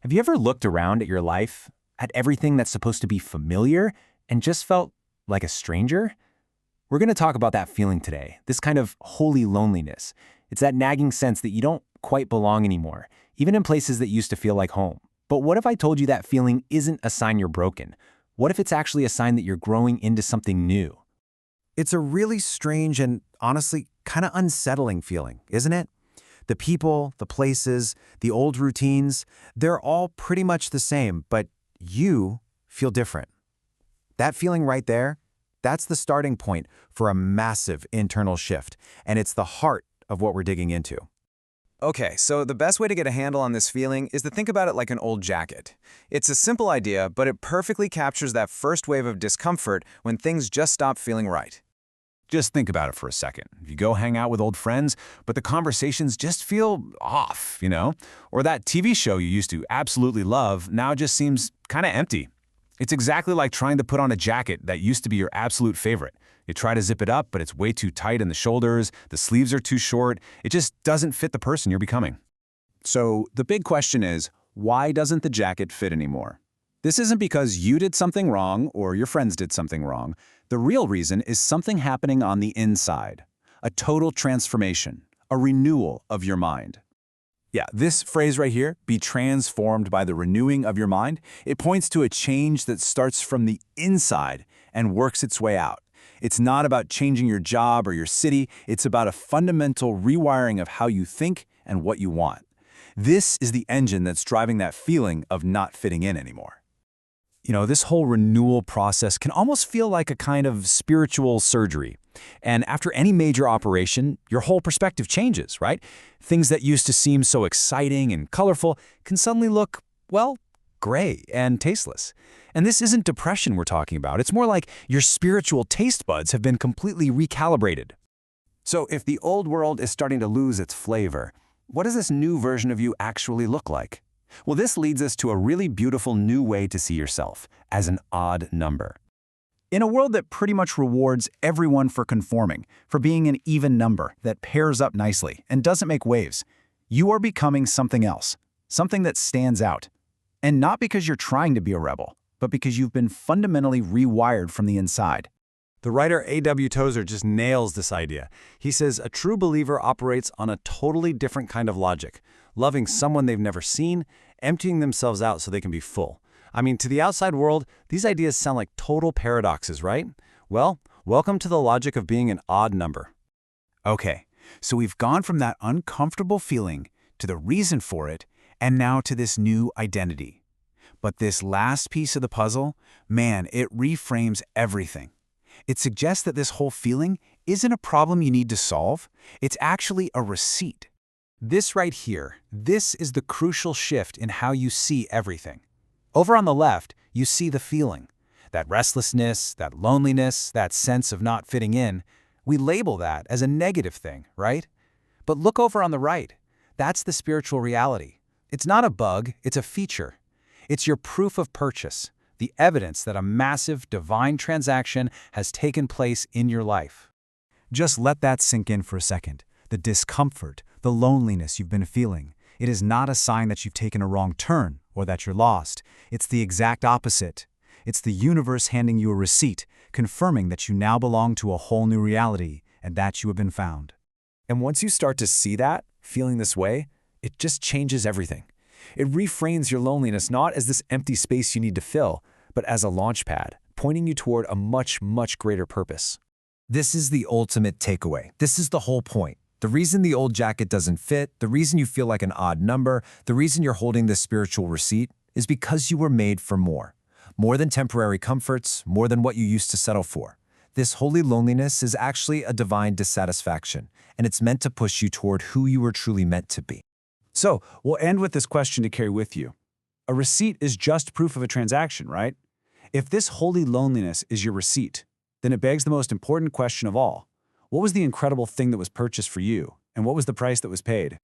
Have you ever looked around at your life, at everything that's supposed to be familiar, and just felt like a stranger? We're going to talk about that feeling today, this kind of holy loneliness. It's that nagging sense that you don't quite belong anymore, even in places that used to feel like home. But what if I told you that feeling isn't a sign you're broken? What if it's actually a sign that you're growing into something new? It's a really strange and honestly kind of unsettling feeling, isn't it? The people, the places, the old routines, they're all pretty much the same, but you feel different. That feeling right there, that's the starting point for a massive internal shift, and it's the heart of what we're digging into. Okay, so the best way to get a handle on this feeling is to think about it like an old jacket. It's a simple idea, but it perfectly captures that first wave of discomfort when things just stop feeling right. Just think about it for a second. If you go hang out with old friends, but the conversations just feel off, Or that TV show you used to absolutely love now just seems kind of empty. It's exactly like trying to put on a jacket that used to be your absolute favorite. You try to zip it up, but it's way too tight in the shoulders, the sleeves are too short, it just doesn't fit the person you're becoming. So the big question is, why doesn't the jacket fit anymore? This isn't because you did something wrong or your friends did something wrong. The real reason is something happening on the inside. A total transformation, a renewal of your mind. Yeah, this phrase right here, be transformed by the renewing of your mind, it points to a change that starts from the inside and works its way out. It's not about changing your job or your city, it's about a fundamental rewiring of how you think and what you want. This is the engine that's driving that feeling of not fitting in anymore. This whole renewal process can almost feel like a kind of spiritual surgery. And after any major operation, your whole perspective changes, right? Things that used to seem so exciting and colorful can suddenly look, well, gray and tasteless. And this isn't depression we're talking about. It's more like your spiritual taste buds have been completely recalibrated. So if the old world is starting to lose its flavor, what does this new version of you actually look like? Well, this leads us to a really beautiful new way to see yourself, as an odd number. In a world that pretty much rewards everyone for conforming, for being an even number that pairs up nicely and doesn't make waves, you are becoming something else, something that stands out. And not because you're trying to be a rebel, but because you've been fundamentally rewired from the inside. The writer A.W. Tozer just nails this idea. He says a true believer operates on a totally different kind of logic, loving someone they've never seen, emptying themselves out so they can be full. I mean, to the outside world, these ideas sound like total paradoxes, right? Well, welcome to the logic of being an odd number. Okay, so we've gone from that uncomfortable feeling to the reason for it, and now to this new identity. But this last piece of the puzzle, man, it reframes everything. It suggests that this whole feeling isn't a problem you need to solve. It's actually a receipt. This right here, this is the crucial shift in how you see everything. Over on the left, you see the feeling. That restlessness, that loneliness, that sense of not fitting in. We label that as a negative thing, right? But look over on the right. That's the spiritual reality. It's not a bug, it's a feature. It's your proof of purchase, the evidence that a massive divine transaction has taken place in your life. Just let that sink in for a second. The discomfort, the loneliness you've been feeling. It is not a sign that you've taken a wrong turn or that you're lost. It's the exact opposite. It's the universe handing you a receipt, confirming that you now belong to a whole new reality and that you have been found. And once you start to see that, feeling this way, it just changes everything. It reframes your loneliness not as this empty space you need to fill, but as a launch pad, pointing you toward a much, much greater purpose. This is the ultimate takeaway. This is the whole point. The reason the old jacket doesn't fit, the reason you feel like an odd number, the reason you're holding this spiritual receipt is because you were made for more. More than temporary comforts, more than what you used to settle for. This holy loneliness is actually a divine dissatisfaction, and it's meant to push you toward who you were truly meant to be. So, we'll end with this question to carry with you. A receipt is just proof of a transaction, right? If this holy loneliness is your receipt, then it begs the most important question of all. What was the incredible thing that was purchased for you, and what was the price that was paid?